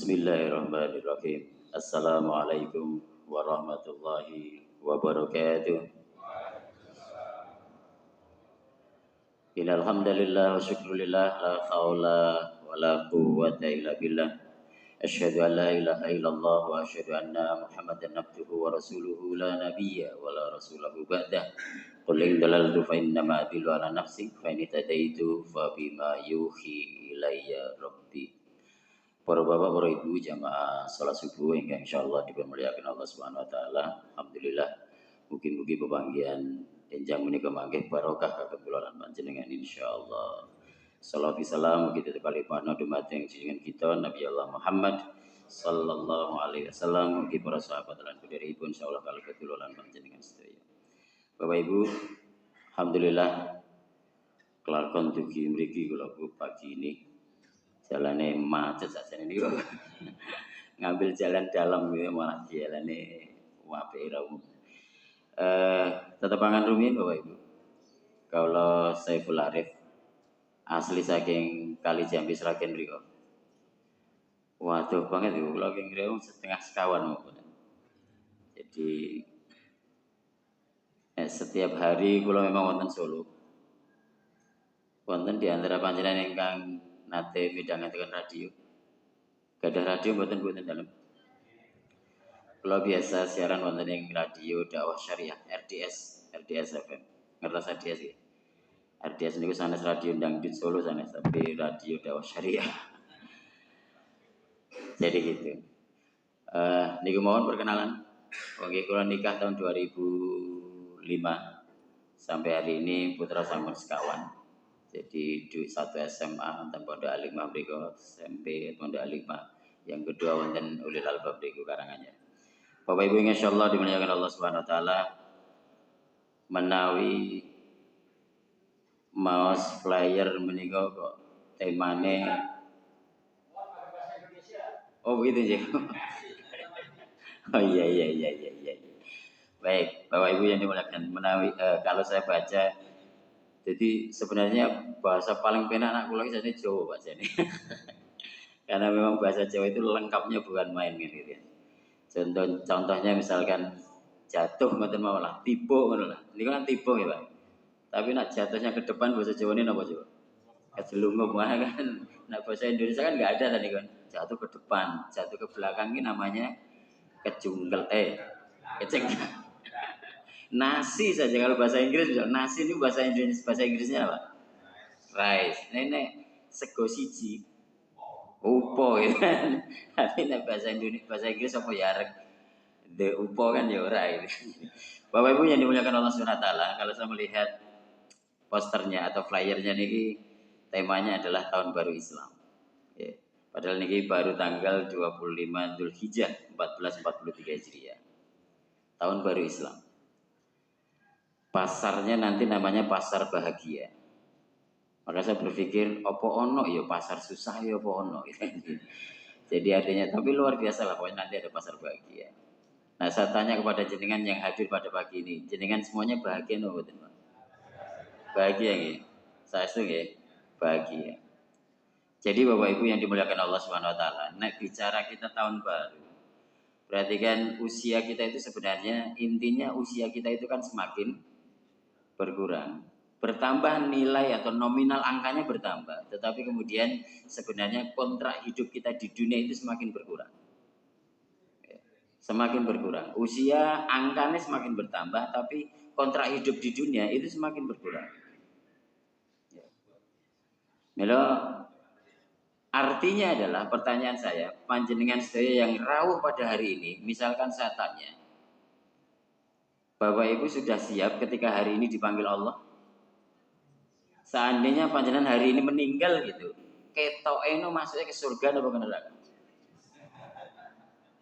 Bismillahirrahmanirrahim. Assalamualaikum warahmatullahi wabarakatuh. Innal hamdalillah wa syukrulillah la haula wala quwwata illa billah. Asyhadu an la ilaha illallah wa asyhadu anna Muhammadan abduhu wa rasuluhu la nabiyya wa la rasulahu ba'dah. Qul in dalaltu fa innama adillu ala nafsi fa in tadaitu fa bima yuhi ilayya rabbi. Para bapak, para ibu, jamaah salat subuh yang insyaallah dipermuliakan Allah Subhanahu wa taala. Alhamdulillah mugi-mugi pepanggihan enjang menika mangke barokah kagem kula lan panjenengan insyaallah. Salawat salam mugi tetep kalipana dumateng junjungan kita Nabi Allah Muhammad sallallahu alaihi wasallam, mugi para sahabat lan kudheripun insyaallah kalebet kula lan panjenengan sedaya. Bapak Ibu, alhamdulillah kelakon dugi mriki kula pagi ini. Jalannya macet saja ini ngambil jalan dalam gitu malah jalannya wape rawu. Tetepangan rumiyin Bapak Ibu. Kalau Saiful Arif asli saking Kali Jambi Sragen mriko. Waduh banget itu kula kira setengah sekawan maupun. Jadi setiap hari kula memang wonten Solo. Wonten di antara panjenengan ingkang nate midhangaken radio. Gadah radio mboten dalem. Kalau biasa siaran wonten ing radio dakwah syariah RDS FM. Ngertos RDS ya? RDS niku sanes radio dangdut Solo sanes tapi radio dakwah syariah. Jadi gitu. Niku mohon perkenalan. Nggih kula nikah tahun 2005 sampai hari ini putra sampun sekawan. Jadi di satu SMA wonten Pondok Alimah mriku, SMP Pondok Alimah. Yang kedua wonten Ulil Albab mriku Karanganyar. Bapak Ibu insyaallah dimuliakan Allah Subhanahu wa taala, menawi maos flyer menika kok temane oh begitu ya. Oh iya. Baik, Bapak Ibu yang dimuliakan, menawi kalau saya baca, jadi sebenarnya bahasa paling penak anak kula iki Jawa Pak jane. Karena memang bahasa Jawa itu lengkapnya bukan main gitu ya. Contohnya misalkan jatuh ngoten mawon lah, tiba ngono lah. Niku kan tiba ya, Pak. Tapi nak jatuhnya ke depan bahasa Jawa ini napa coba? Kejelunggup kan. Nah bahasa Indonesia kan enggak ada tadi kan. Jatuh ke depan, jatuh ke belakang ini namanya kejungkel keceng. Nasi saja kalau bahasa Inggris bisa. Nasi ini bahasa Inggrisnya apa? Rice. Nenek sego siji. Upo gitu kan. Tapi nek bahasa Inggris apa ya arek the upo kan ya ora ini. Bapak Ibu yang dimuliakan Allah Subhanahu wa taala, kalau saya melihat posternya atau flyernya niki temanya adalah tahun baru Islam. Ya. Padahal niki baru tanggal 25 Dzulhijjah 1443 Hijriah. Tahun baru Islam. Pasarnya nanti namanya pasar bahagia. Maka saya berpikir, opo ono ya pasar susah ya opo ono. Jadi artinya, tapi luar biasa lah, pokoknya nanti ada pasar bahagia. Nah saya tanya kepada jenengan yang hadir pada pagi ini, jenengan semuanya bahagia no? Bahagia ya? Saya setuju ya? Bahagia. Jadi Bapak Ibu yang dimuliakan Allah Subhanahu wa taala, nek bicara kita tahun baru, berarti kan usia kita itu sebenarnya, intinya usia kita itu kan semakin berkurang. Bertambah nilai atau nominal angkanya bertambah, tetapi kemudian sebenarnya kontrak hidup kita di dunia itu semakin berkurang. Semakin berkurang. Usia angkanya semakin bertambah, tapi kontrak hidup di dunia itu semakin berkurang. Melo, artinya adalah pertanyaan saya, panjenengan saya yang rawuh pada hari ini, misalkan saya tanya, Bapak Ibu sudah siap ketika hari ini dipanggil Allah? Seandainya panjenengan hari ini meninggal gitu, ketokno masuknya ke surga atau ke neraka?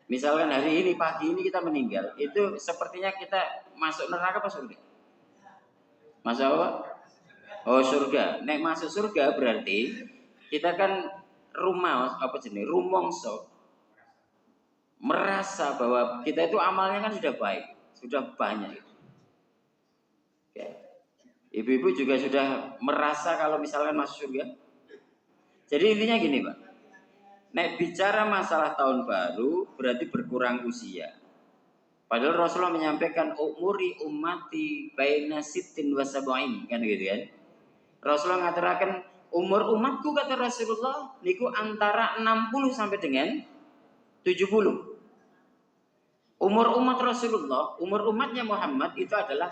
Misalkan hari ini pagi ini kita meninggal, itu sepertinya kita masuk neraka apa surga? Masuk apa? Oh surga. Nek masuk surga berarti kita kan rumongso merasa bahwa kita itu amalnya kan sudah baik, sudah banyak. Ya. Ibu-ibu juga sudah merasa kalau misalkan masuk surga. Jadi intinya gini Pak, Nek bicara masalah tahun baru berarti berkurang usia. Padahal Rasulullah menyampaikan umuri ummati baina sittin wa sab'in, kan gitu kan. Rasulullah mengatakan umur umatku, kata Rasulullah, niku antara 60 sampai dengan 70. Umur umat Rasulullah, umur umatnya Muhammad itu adalah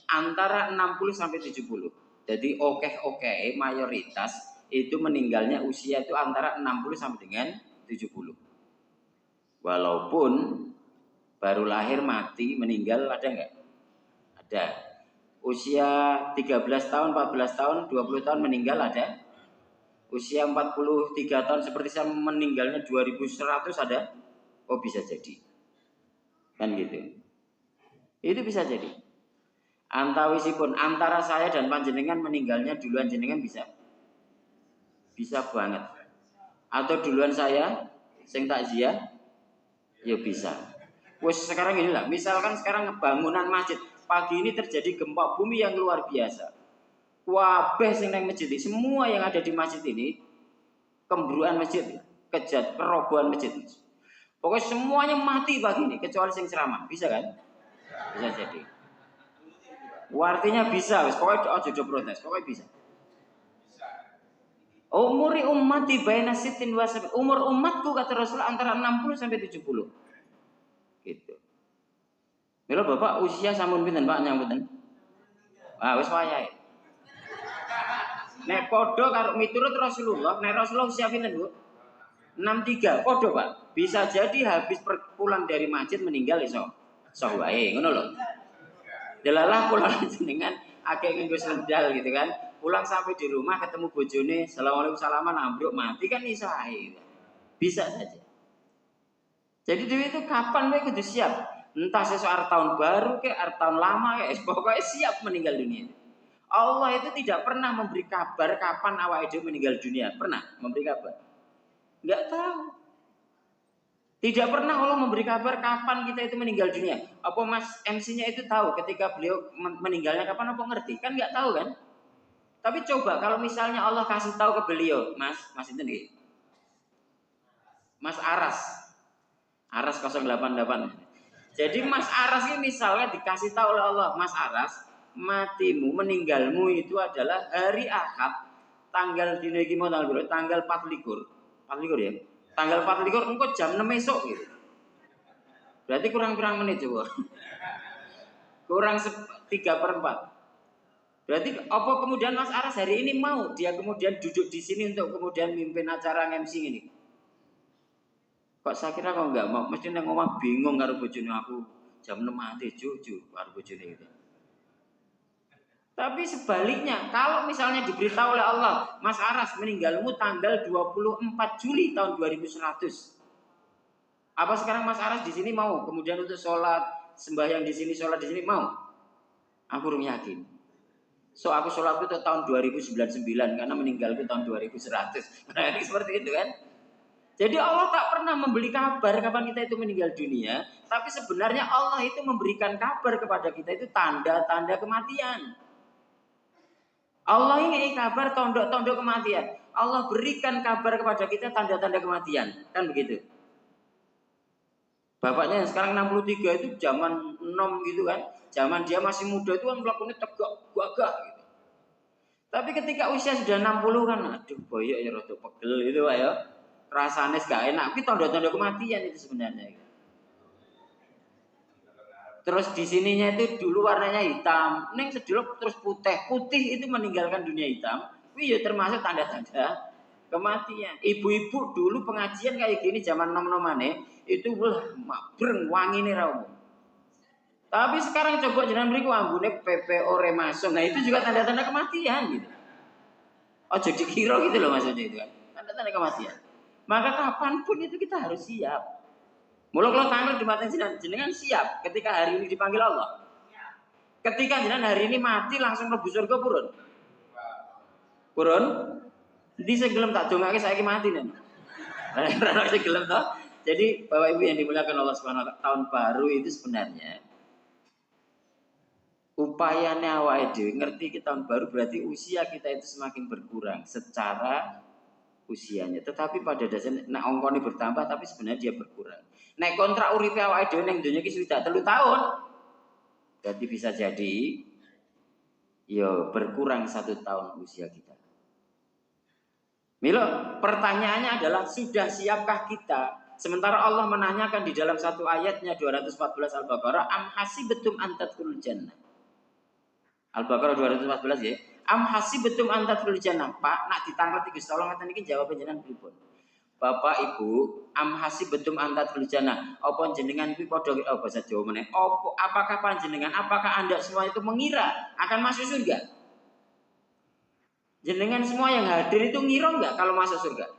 antara 60 sampai 70. Jadi oke mayoritas itu meninggalnya usia itu antara 60 sampai dengan 70. Walaupun baru lahir mati meninggal ada enggak? Ada. Usia 13 tahun, 14 tahun, 20 tahun meninggal ada. Usia 43 tahun seperti saya meninggalnya 2100 ada. Oh bisa jadi. Kan gitu. Itu bisa jadi. Antawisipun antara saya dan panjenengan meninggalnya duluan jenengan bisa. Bisa banget. Atau duluan saya sing takziah ya bisa. Wes sekarang inilah, misalkan sekarang bangunan masjid, pagi ini terjadi gempa bumi yang luar biasa. Wabeh sing nang masjid, semua yang ada di masjid ini kembruan masjid, kerobohan masjid. Pokoknya semuanya mati pagi ini kecuali sing ceramah, bisa kan? Bisa jadi. Artinya bisa, wis pokoknya aja protes, pokoknya bisa. Umuri ummati baina sittin wa sab'in. Umur umatku kata Rasulullah antara 60 sampai 70. Gitu. Mila Bapak usia sampun pinten Pak nyambutan? Ah wis wayahe. Nek padha karo miturut Rasulullah, nek Rasulullah usia pinten, Bu? 63. Padha, Pak. Bisa jadi habis pulang dari masjid meninggal iso. Iso wae, ngono lho. Delalah pulang jenengan akeh nganggo sendal gitu kan. Pulang sampai di rumah ketemu bojone, assalamualaikum salaman ambruk mati kan iso ae. Gitu. Bisa saja. Jadi dewe itu kapan wae kudu siap. Entah sesuatu tahun baru ke tahun lama ke pokoknya siap meninggal dunia. Allah itu tidak pernah memberi kabar kapan awake dhewe meninggal dunia. Pernah memberi kabar? Enggak tahu. Tidak pernah Allah memberi kabar kapan kita itu meninggal dunia. Apa Mas MC-nya itu tahu ketika beliau meninggalnya kapan, apa ngerti? Kan enggak tahu kan? Tapi coba kalau misalnya Allah kasih tahu ke beliau, Mas itu nih. Mas Aras 088. Jadi Mas Aras ini misalnya dikasih tahu oleh Allah, Mas Aras, matimu, meninggalmu itu adalah hari Ahad, tanggal dino iki mau tanggal berapa? Tanggal 24. 24 ya. Tanggal 24 engko jam 6 esok gitu. Berarti kurang menit coba. Kurang 3/4. Berarti apa kemudian Mas Aras hari ini mau dia kemudian duduk di sini untuk kemudian mimpin acara MC ini? Kok saya kira kok enggak mau, mesti nang omah bingung karo bojone aku. Jam 6 mati juju karo bojone itu. Tapi sebaliknya, kalau misalnya diberitahu oleh Allah, Mas Aras meninggalmu tanggal 24 Juli tahun 2100. Apa sekarang Mas Aras di sini mau kemudian untuk sholat, sembahyang di sini, sholat di sini mau? Aku belum yakin. So aku sholat itu tahun 2099 karena meninggalku tahun 2100. Nah, seperti itu kan? Jadi Allah tak pernah memberi kabar kapan kita itu meninggal dunia, tapi sebenarnya Allah itu memberikan kabar kepada kita itu tanda-tanda kematian. Allah ingin kabar tondok-tondok kematian. Allah berikan kabar kepada kita tanda-tanda kematian, kan begitu? Bapaknya yang sekarang 63 itu zaman 6 gitu kan. Zaman dia masih muda itu kan melakukannya tegak, gagah gitu. Tapi ketika usia sudah 60 kan, aduh boyok ya rada pegel itu Pak ya. Rasanya gak enak, tapi tanda-tanda kematian itu sebenarnya. Terus di sininya itu dulu warnanya hitam, neng sedelok terus putih itu meninggalkan dunia hitam. Wih ya termasuk tanda-tanda kematian. Ibu-ibu dulu pengajian kayak gini zaman nom-nomane itu mabreng wangi nih rawo. Tapi sekarang coba jangan beriku ambune PPO Remason. Nah itu juga tanda-tanda kematian gitu. Oh jadi kira gitu loh maksudnya itu kan. Tanda-tanda kematian. Maka kapanpun itu kita harus siap. Mula kalau tanggal di mata jenengan siap ketika hari ini dipanggil Allah. Ketika jenengan hari ini mati langsung mlebu surga purun. Purun? Ndi sing gelem tak dongake saiki mati nen. Ora sing gelem to. Jadi Bapak Ibu yang dimuliakan Allah Subhanahu wa taala, tahun baru itu sebenarnya upayanya awake dhewe ngerti kita tahun baru berarti usia kita itu semakin berkurang secara usianya. Tetapi pada dasarnya nek angkane bertambah tapi sebenarnya dia berkurang. Nek kontrak uripe awake dhewe ning donya iki sudah 3 tahun. Berarti bisa jadi berkurang 1 tahun usia kita. Milo, pertanyaannya adalah sudah siapkah kita? Sementara Allah menanyakan di dalam satu ayatnya 214 Al-Baqarah, am hasibatum an tadkhulul jannah. Al-Baqarah 214 ya. Am hasibatum an tadkhulul jannah. Pak, nak ditanglet iki Gusti Allah ngaten iki jawab jenengan pripun? Bapak Ibu, am hasibatum an tadkhulul jannah. Apa jenengan kuwi padha bahasa Jawa meneh? Apakah panjenengan, apakah Anda semua itu mengira akan masuk surga? Jenengan semua yang hadir itu ngira enggak kalau masuk surga?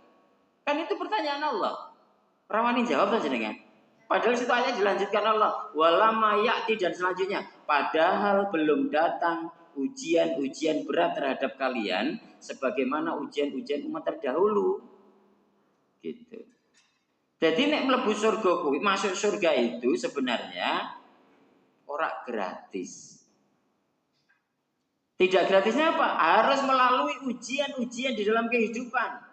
Kan itu pertanyaan Allah. Rawani jawab saja jenengan. Padahal situ ayat dilanjutkan Allah. Walama ya'ti dan selanjutnya. Padahal belum datang ujian-ujian berat terhadap kalian. Sebagaimana ujian-ujian umat terdahulu. Gitu. Jadi nek mlebu surga kuwi, masuk surga itu sebenarnya ora gratis. Tidak gratisnya apa? Harus melalui ujian-ujian di dalam kehidupan.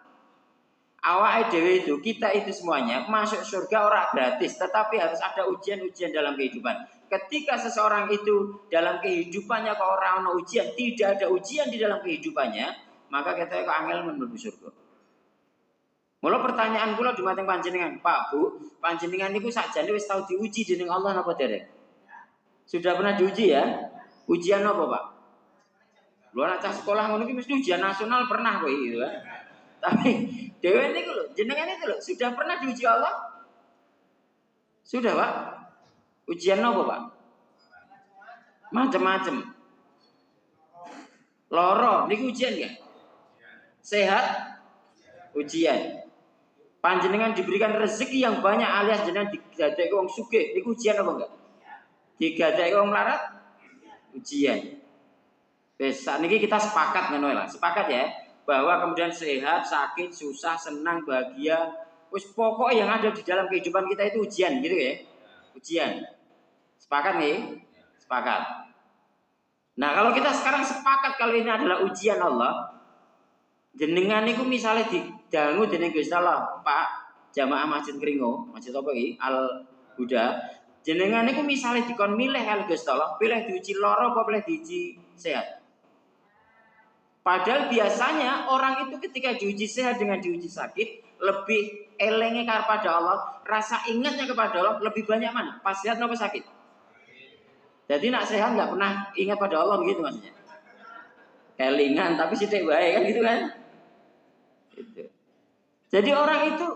Awake dhewe itu, kita itu semuanya masuk surga ora gratis, tetapi harus ada ujian-ujian dalam kehidupan. Ketika seseorang itu dalam kehidupannya kok ora ono ujian, tidak ada ujian di dalam kehidupannya, maka kita kok angel mlebu surga. Mula pertanyaan kula dumateng panjenengan, Pak Bu, panjenengan niku sakjane wis tau diuji dening Allah napa dereng? Sudah pernah diuji ya? Ujian apa, Pak? Lu anak sekolah ngono iki mesti ujian nasional pernah kowe gitu kan. Tapi dewe niku lho, jenengan itu lho, sudah pernah diuji Allah? Sudah, Pak? Ujian apa, Pak? Macam-macam. Loro niku ujian ya? Sehat? Ujian. Panjenengan diberikan rezeki yang banyak alias jenengan digadekke wong sugih, niku ujian apa enggak? Digadekke wong melarat? Ujian. Wes sakniki kita sepakat ngono lah. Sepakat ya bahwa kemudian sehat, sakit, susah, senang, bahagia, wis pokok yang ada di dalam kehidupan kita itu ujian gitu ya. Ujian. Sepakat nih? Sepakat. Nah, kalau kita sekarang sepakat kalau ini adalah ujian Allah, jenengan niku misalnya didangu dening Gusti Allah, Pak jamaah Masjid Keringo, Masjid apa iki? Al Huda. Jenengan niku misalnya dikon milih kali Gusti Allah, pilih diuji lara apa pilih diuji sehat? Padahal biasanya orang itu ketika diuji sehat dengan diuji sakit lebih elenge kepada Allah, rasa ingatnya kepada Allah lebih banyak mana? Pas sehat atau sakit? Jadi nak sehat nggak pernah ingat pada Allah begitu maksudnya. Kelingan tapi sithik wae kan gitu kan? Gitu. Jadi orang itu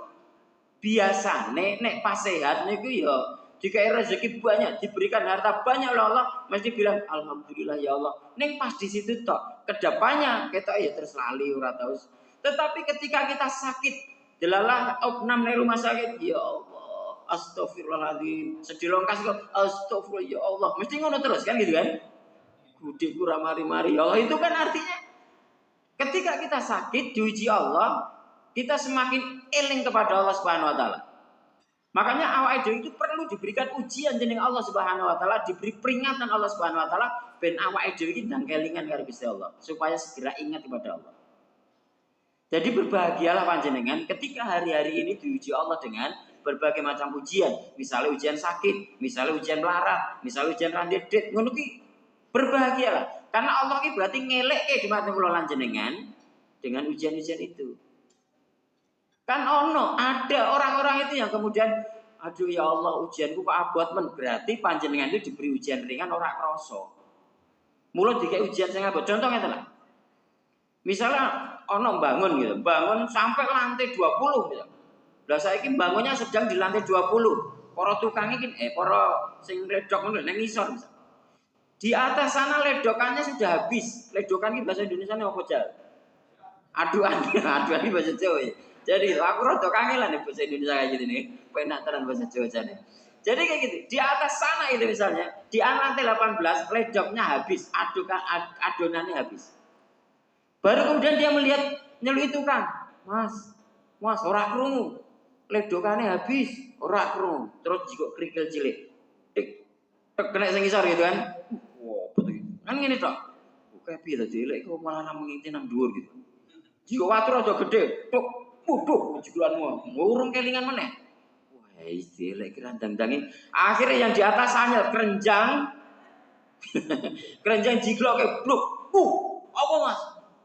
biasa nek pas sehat niku ya dikai rezeki banyak, diberikan harta banyak oleh Allah, mesti bilang alhamdulillah ya Allah. Ning pas di situ tok, kedepannya ketok ya terus lali ora tau. Tetapi ketika kita sakit, delalah opnam ning rumah sakit, ya Allah, astagfirullahaladzim. Sedilongkas kok astagfirullah ya Allah. Mesti ngono terus kan gitu kan? Gudiku ra mari-mari. Ya Allah, itu kan artinya ketika kita sakit diuji Allah, kita semakin eling kepada Allah Subhanahu wa taala. Makanya awake dhewe itu perlu diberikan ujian dening Allah Subhanahu wa taala, diberi peringatan Allah Subhanahu wa taala ben awake dhewe iki ndang kelingan karo Gusti Allah supaya segera ingat kepada Allah. Jadi berbahagialah panjenengan ketika hari-hari ini diuji Allah dengan berbagai macam ujian, misalnya ujian sakit, misalnya ujian melarat, misalnya ujian randedet, ngono ki berbahagialah karena Allah ki berarti ngelekke dumateng kula panjenengan dengan ujian-ujian itu. Kan ada orang-orang itu yang kemudian aduh ya Allah ujianku kok abot men, berarti panjenengan itu diberi ujian ringan ora krasa. Mula dikai ujian sing abot. Contoh ngeten lah. Misalnya bangun gitu, bangun sampai lantai 20 gitu. Lah saiki bangunnya sedang di lantai 20. Para tukang iki para sing ledok ngono nang ngisor. Di atas sana ledokannya sudah habis. Ledokan iki bahasa Indonesia apa Jal? Aduan iki bahasa Jawa ya. Jadi aku rada kangelan nih bahasa Indonesia kayak gini nih. Penak tenan bahasa Jawa jane. Jadi kayak gitu. Di atas sana itu misalnya, di lantai 18 ledoknya habis, adonannya habis. Baru kemudian dia melihat nyeluk itu kan, Mas ora krungu. Ledokannya habis, ora krungu. Terus juga kerikil cilik. Kena sing ngisor gitu kan. Wow, betul gitu. Kan ngene tok. Kayak piye to cilik kok malah nang ngintip nang dhuwur gitu. Jika watur aja gede, tok Waduh, jigulanmu ngurung kelingan meneh. Wah, istilah kerandang-dangi. Akhirnya yang di atas hanya kerenjang. Kerenjang jiglok kayak bluk. Apa Mas?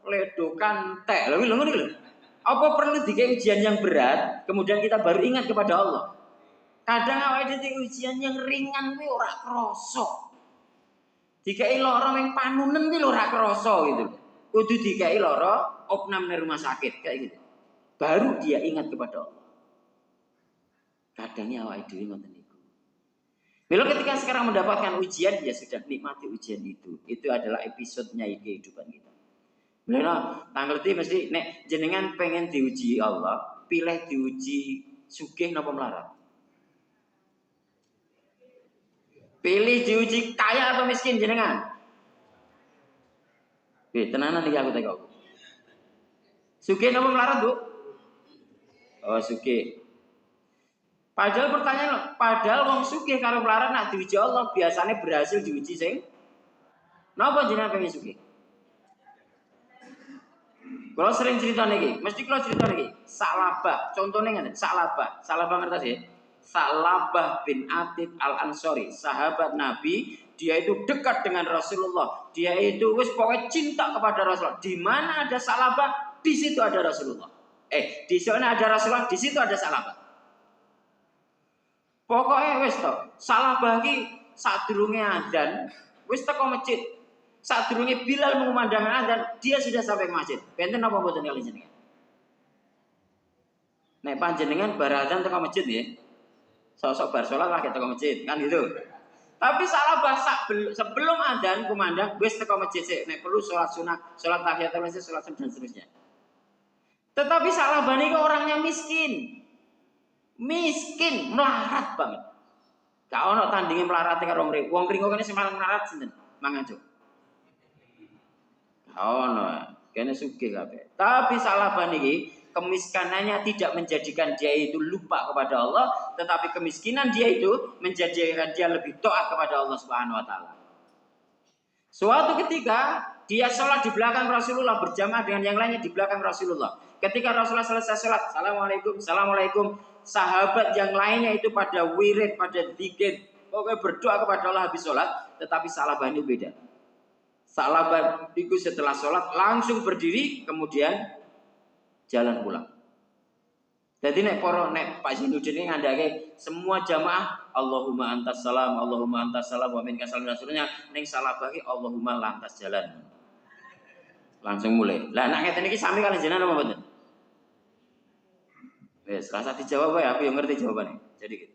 Ledokan teh. Lha ngono iki lho. Apa perlu dikai ujian yang berat, kemudian kita baru ingat kepada Allah? Kadang awake dhewe ujian yang ringan kuwi ora krasa. Dikai lara ning panunen kuwi lho ora krasa gitu. Kudu dikai lara opnam ning rumah sakit kayak gitu. Baru dia ingat kepada Allah. Kadangnya awake dhewe ngoten niku. Bila ketika sekarang mendapatkan ujian, ya sudah nikmati ujian itu. Itu adalah episodenya kehidupan kita. Bila tanggal itu mesti nek jenengan pengen diuji Allah, pilih diuji sugih napa melarat. Pilih diuji kaya atau miskin jenengan. Tenanan iki aku teko. Sugih napa melarat, Bu? Oh, sugih. Padahal wong sugih karo melarat nak diuji Allah biasanya berhasil diuji sing napa jenengan pengen sugih? Kalau sering cerita niki, mesti kalau cerita niki. Salabah, contohnya ngene, Salabah ngerti sih? Salabah bin Atid Al-Ansori, sahabat Nabi, dia itu dekat dengan Rasulullah. Dia itu wis pokoknya cinta kepada Rasulullah. Di mana ada Salabah, di situ ada Rasulullah. Di sana ada Rasulullah, di situ ada Salabah. Pokoknya wis to, Salabah ki sadurunge adzan, wis teko masjid. Sadurunge Bilal mengumandangkan adzan, dia sudah sampai ke masjid. Benten apa mboten kali jenengan? Nek panjenengan bar adzan teko masjid nggih. Sosok bar salat lagi teko masjid, kan gitu. Tapi Salabah sebelum adzan kumandang wis teko masjid sik. Nek perlu salat sunah, salat tahiyatul masjid, salat sunah dan seterusnya. Tetapi Salabah niku orangnya miskin. Miskin, melarat banget. Gak ono tandinge melarat karo wong ringo. Wong ringo kene sing paling melarat sinten? Mang Anjo. Oh no, kene sugih kabeh. Tapi Salabah niki kemiskinannya tidak menjadikan dia itu lupa kepada Allah, tetapi kemiskinan dia itu menjadikan dia lebih taat kepada Allah Subhanahu wa taala. Suatu ketika dia sholat di belakang Rasulullah berjamaah dengan yang lainnya di belakang Rasulullah. Ketika Rasulullah selesai sholat, assalamualaikum, assalamualaikum, sahabat yang lainnya itu pada wirid, pada dzikir, pokoknya berdoa kepada Allah habis sholat, tetapi Salabah ini beda. Salabah itu setelah sholat langsung berdiri kemudian jalan pulang. Jadi nek Pak Zainuddin ini ngandake semua jamaah Allahumma antas salam wa minka salam dan seterusnya. Ning Salabah ki Allahumma lantas jalan. Langsung mulai. Lah nek ngeten iki sami kalian jenengan apa mboten? Wes rasa dijawab wae aku yang ngerti jawabannya. Jadi gitu.